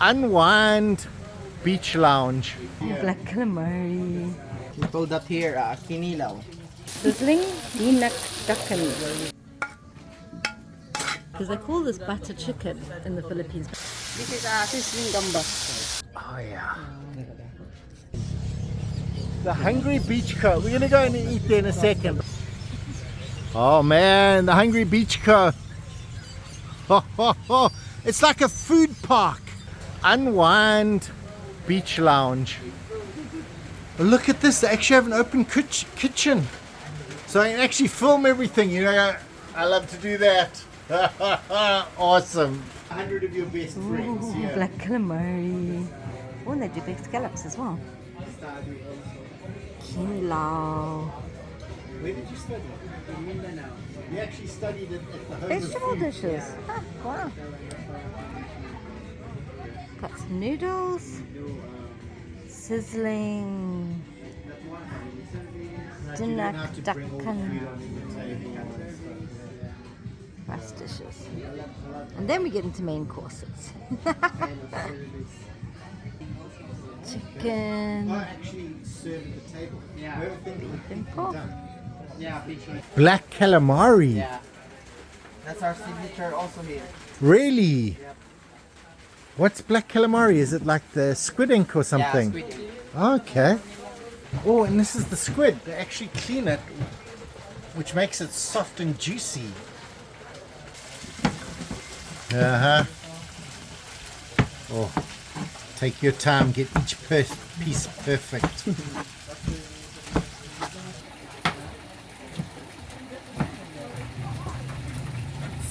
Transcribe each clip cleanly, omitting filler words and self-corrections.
Unwind Beach Lounge. Black calamari. We call that here Kinilaw. Sizzling Dinakdakan. Because they call this butter chicken in the Philippines. This is Sizzling Gambas. Oh yeah. The Hungry Beach Co. We're gonna go and eat there in a second. Oh man, the Hungry Beach Co. It's like a food park. Unwind Beach Lounge. Look at this, they actually have an open kitchen. So I can actually film everything, you know, I love to do that. Awesome. 100 of your best friends here. Black calamari. Oh, and they do big scallops as well. Kinilaw. Where did you study? In Mindanao. We actually studied at the home Vegetable of food. dishes. Yeah. Ah, wow. Got some noodles. Sizzling Dinakdakan. Rice dishes. And then we get into main courses. Chicken. I actually serve at the table. Yeah. And pork. Yeah, picture. Black calamari. Yeah. That's our signature also here. Really? Yep. What's black calamari? Is it like the squid ink or something? Yeah, squid. Okay. Oh, and this is the squid. They actually clean it, which makes it soft and juicy. Oh, take your time. Get each piece perfect.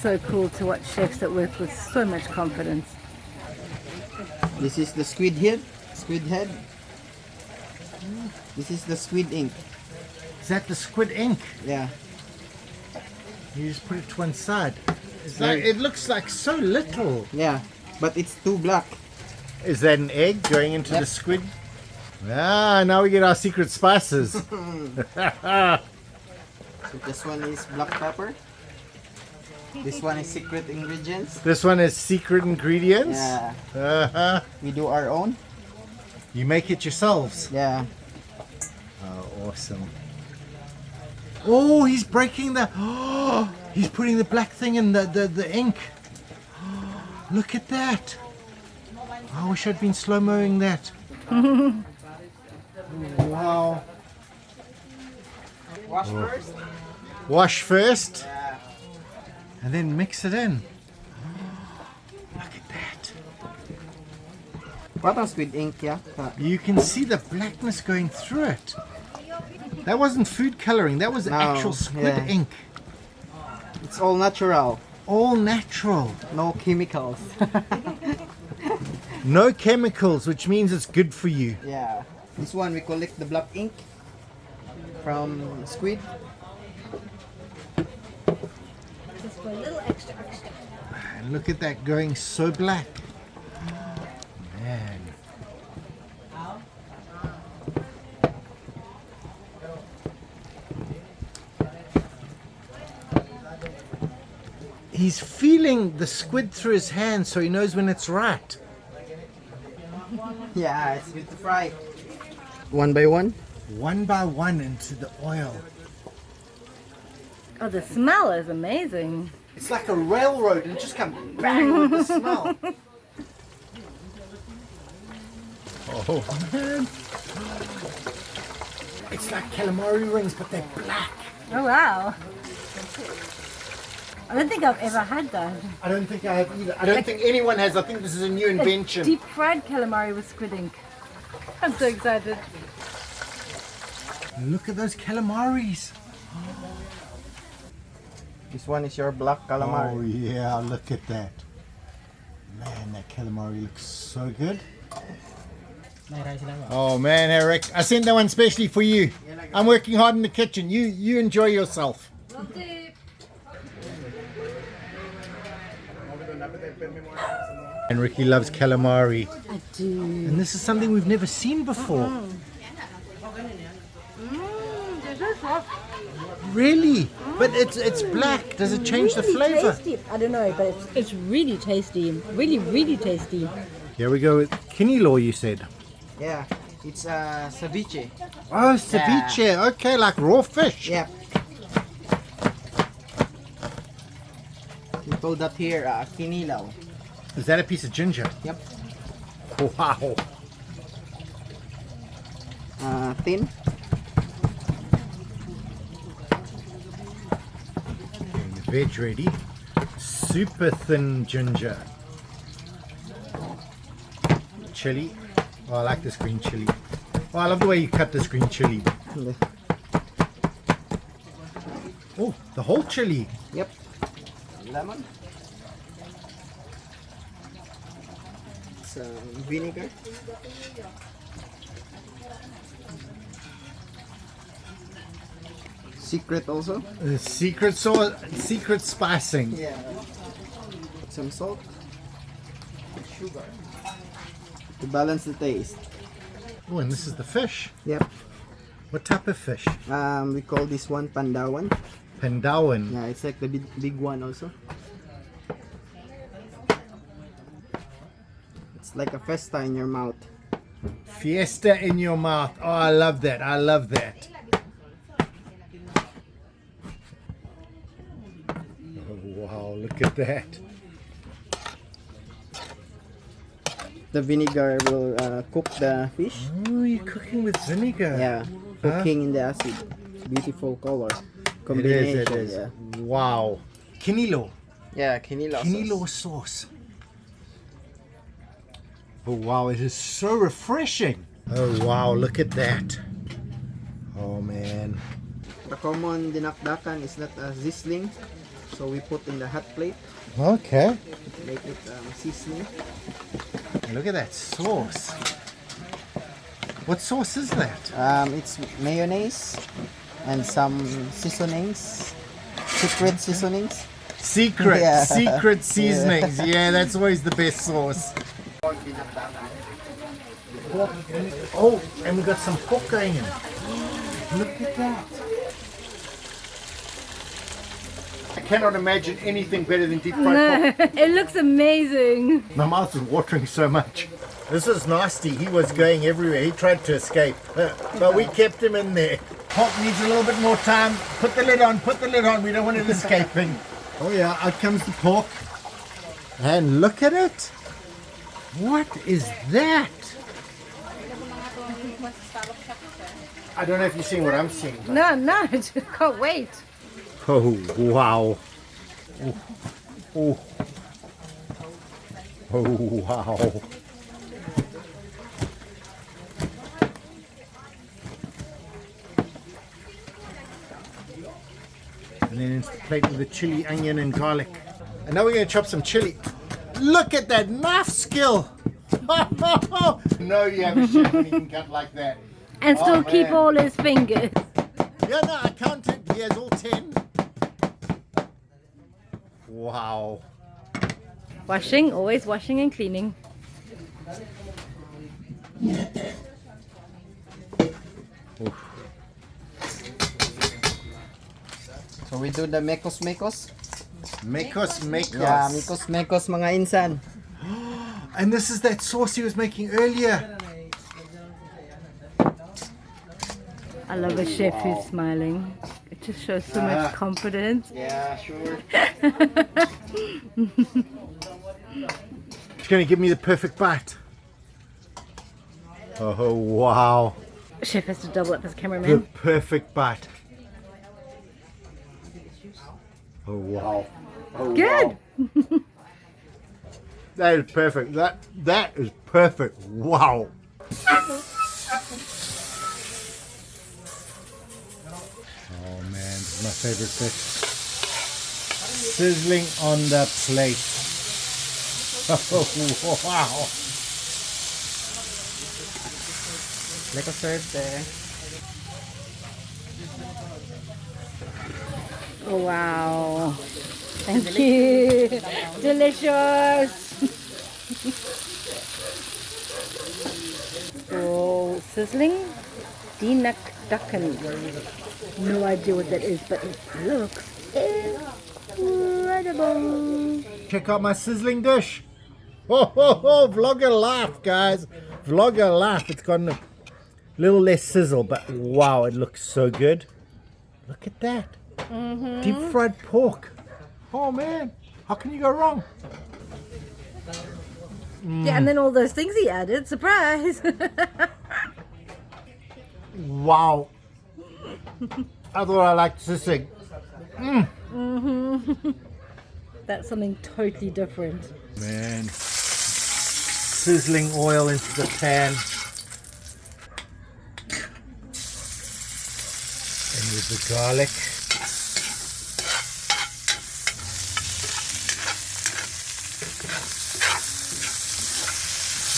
So cool to watch chefs that work with so much confidence. This is the squid head. Squid head. This is the squid ink. Is that the squid ink? Yeah. You just put it to one side. It's like, it looks like so little. Yeah. But it's too black. Is that an egg going into Yep. the squid? Ah, now we get our secret spices. So this one is black pepper. This one is secret ingredients. This one is secret ingredients. Yeah. Uh-huh. We do our own. You make it yourselves. Yeah. Oh, awesome. Oh, he's breaking the... Oh, he's putting the black thing in the ink. Oh, look at that. I wish I'd been slow-moing that. Wow. Wash first. Wash first. Yeah. And then mix it in. Look at that. What on squid ink, yeah? You can see the blackness going through it. That wasn't food coloring. That was No, actual squid yeah. ink. It's all natural. All natural. No chemicals. No chemicals, which means it's good for you. Yeah. This one we collect the black ink from squid. Just for a little extra. And look at that going so black. Man. He's feeling the squid through his hand so he knows when it's right. Yeah, it's good to fry. One by one. One by one into the oil. Oh, the smell is amazing. It's like a railroad and it just comes bang with the smell. Oh man. It's like calamari rings, but they're black. Oh, wow. I don't think I've ever had that. I don't think I have either. I don't think anyone has. I think this is a new invention. Deep fried calamari with squid ink. I'm so excited. Look at those calamaris. This one is your black Oh calamari. yeah, look at that. Man, that calamari looks so good. Oh man, Eric, I sent that one specially for you. I'm working hard in the kitchen. You enjoy yourself. And Ricky loves calamari. I do. And this is something we've never seen before. Really? But it's black. Does it change the Really flavor? tasty. I don't know, but it's really tasty. Really tasty. Here we go with Kinilaw, you said. Yeah, it's ceviche. Oh, ceviche. Okay, like raw fish. Yep. We call that here Kinilaw. Is that a piece of ginger? Yep. Wow. Thin. Getting the veg ready. Super thin ginger. Chili. Oh, I like this green chili. Oh, I love the way you cut this green chili. Oh, the whole chili. Yep. Lemon. Some vinegar. Secret also. Secret sauce, secret spicing. Yeah. Some salt. Sugar. To balance the taste. Oh, and this is the fish. Yep. What type of fish? We call this one pandawan. Pandawan. Yeah, it's like the big one also. It's like a festa in your mouth. Fiesta in your mouth. Oh, I love that. I love that. Oh, wow, look at that. The vinegar will cook the fish. Oh, you're cooking with vinegar. Yeah, cooking in the acid. Beautiful color It combination. is, it is. Yeah, Wow. Kinilaw. yeah, Kinilaw. Kinilaw sauce. Oh, wow, it is so refreshing. Oh, wow, look at that. Oh, man. The common dinakdakan is not sizzling, so we put in the hot plate, Okay. make it sizzling. Look at that sauce. What sauce is that? It's mayonnaise and some seasonings, secret seasonings. Secret, Yeah. secret seasonings. Yeah, that's always the best sauce. Oh, and we got some pork going in. Look at that. I cannot imagine anything better than deep fried pork. It looks amazing. My mouth is watering so much. This is nasty. He was going everywhere. He tried to escape, but we kept him in there. Pork needs a little bit more time. Put the lid on. Put the lid on. We don't want it escaping. Oh yeah, out comes the pork. And look at it. What is that? I don't know if you're seeing what I'm seeing. But... No, I just can't wait. Oh, wow. Oh, oh. Oh, wow. And then into the plate with the chili, onion, and garlic. And now we're going to chop some chili. Look at that knife skill. No, you have a chef and he can cut like that. And still Oh, keep man. all his fingers. Yeah, no, I counted. He has all 10. Wow. Washing, always washing and cleaning. So we do the mekos. Mekos. Yeah, mekos mga insan. And this is that sauce he was making earlier. I love a chef who's smiling. It just shows so much confidence. Yeah, sure. She's going to give me the perfect bite. Oh, wow. Chef has to double up as The cameraman. perfect bite. Oh, wow. Oh, Good. wow. That is perfect. That is perfect. Wow. Oh man, this is my favorite fish. Sizzling on the plate. Oh wow. Like a serve there. Oh, wow. Thank you. Delicious. Oh, sizzling dinakdakan. No idea what that is, but it looks incredible. Check out my sizzling dish. Vlogger life, guys. Vlogger life. It's gotten a little less sizzle, but wow, it looks so good. Look at that. Deep fried pork. Oh man, how can you go wrong? Yeah, and then all those things he added. Surprise! Wow. I thought I liked sizzling. That's something totally different. Man. Sizzling oil into the pan. And with the garlic.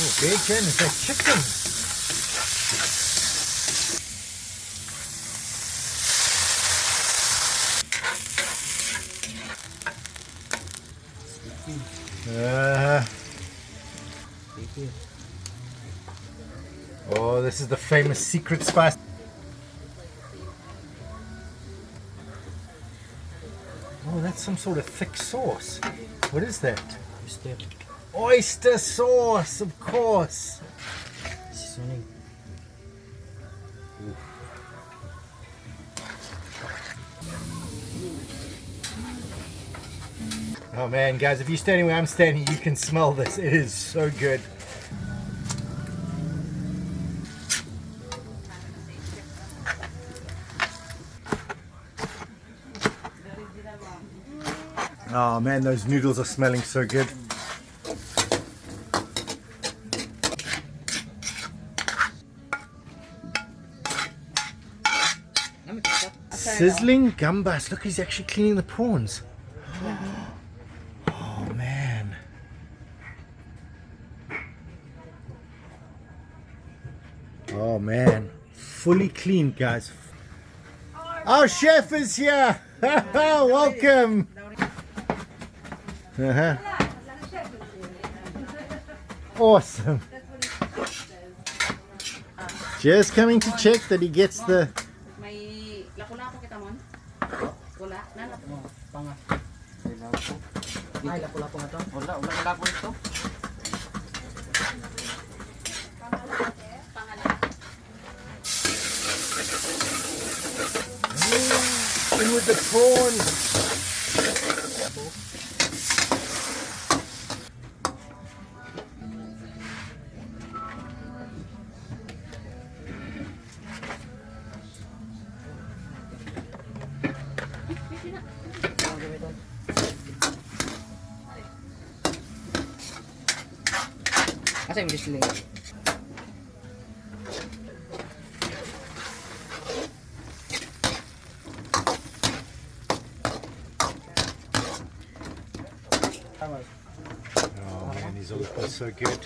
Oh, bacon, is that chicken? Oh, this is the famous secret spice. Oh, that's some sort of thick sauce. What is that? Oyster sauce, of course. Seasoning. Oh man, guys, if you're standing where I'm standing, you can smell this. It is so good. Oh man, those noodles are smelling so good. Sizzling Gambas. Look, he's actually cleaning the prawns. Oh man. Oh man. Fully cleaned, guys. Our chef is here. Welcome. Awesome. Just coming to check that he gets the... May lapu-lapu kita mon? Wala? Panga. Ay, lapu-lapu nga to? Wala lapu ito. In with the prawns. Asa yung display? Oh man, these all look so good.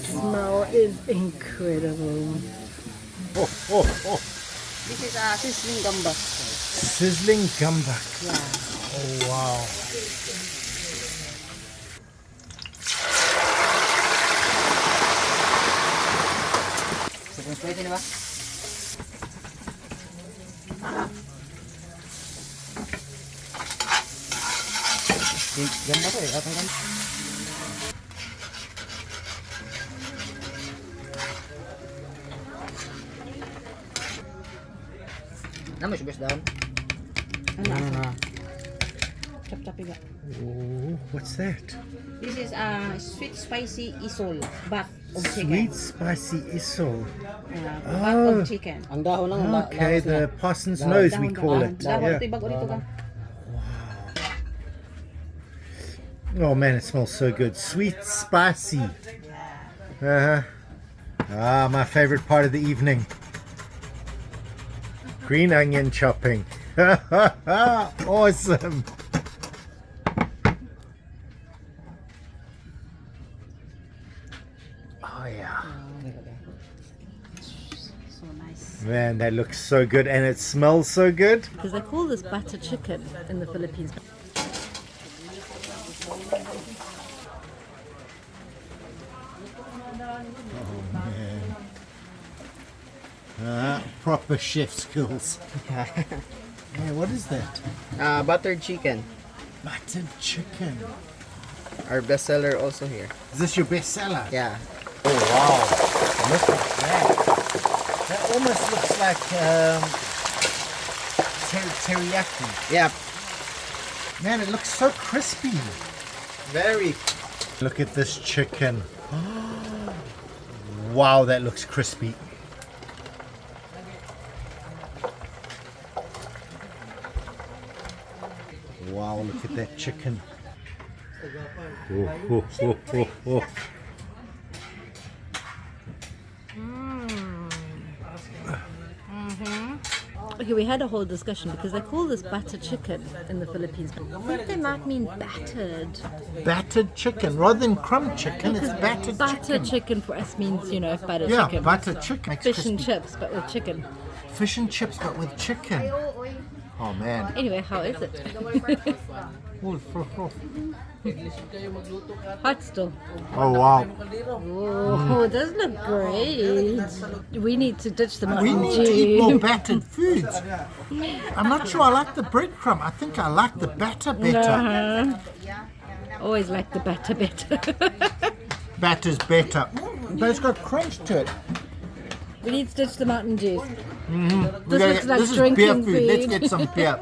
Smell is incredible. Oh, oh, oh. This is sizzling gambas. Sizzling gambas. Yeah. Oh wow. Pwede na ba? Ganda ko eh. Atang ganda. Nama subes daun. Ano? Chop-chop iga. Oh, what's that? This is sweet spicy isol, back of chicken. Sweet spicy isol. Back of chicken. Ang dahon lang. Okay, the parson's nose we call it. Dahon, Yeah. ito ibago dito ka. Oh man, it smells so good. Sweet, spicy. My favorite part of the evening. Green onion chopping. Awesome. Oh yeah. So nice. Man, that looks so good and it smells so good. Because they call this butter chicken in the Philippines. Proper chef skills. Yeah, what is that? Buttered chicken. Buttered chicken. Our bestseller also here. Is this your best seller? Yeah. Oh wow! Look at that. That almost looks like teriyaki. Yeah. Man, it looks so crispy. Very. Look at this chicken. Wow, that looks crispy. Wow, look at that chicken. Oh, oh, oh, oh, oh. Okay, we had a whole discussion because they call this butter chicken in the Philippines. I think they might mean battered. Battered chicken. Rather than crumb chicken, it's battered Butter chicken. chicken for us means, you know, butter Yeah, chicken. battered chicken. Makes Fish and crispy. chips, but with chicken. Fish and chips, but with chicken. Oh man. Anyway, how is it? Hot still. Oh wow. Oh, it does look great. We need to ditch the We Mountain need to eat more Dew. battered foods. I'm not sure I like the breadcrumb. I think I like the batter better. Always like the batter better. Batter's better. But it's got crunch to it. We need to ditch the Mountain Dew. We This gotta looks like this is beer drinking food. Let's food. get some beer.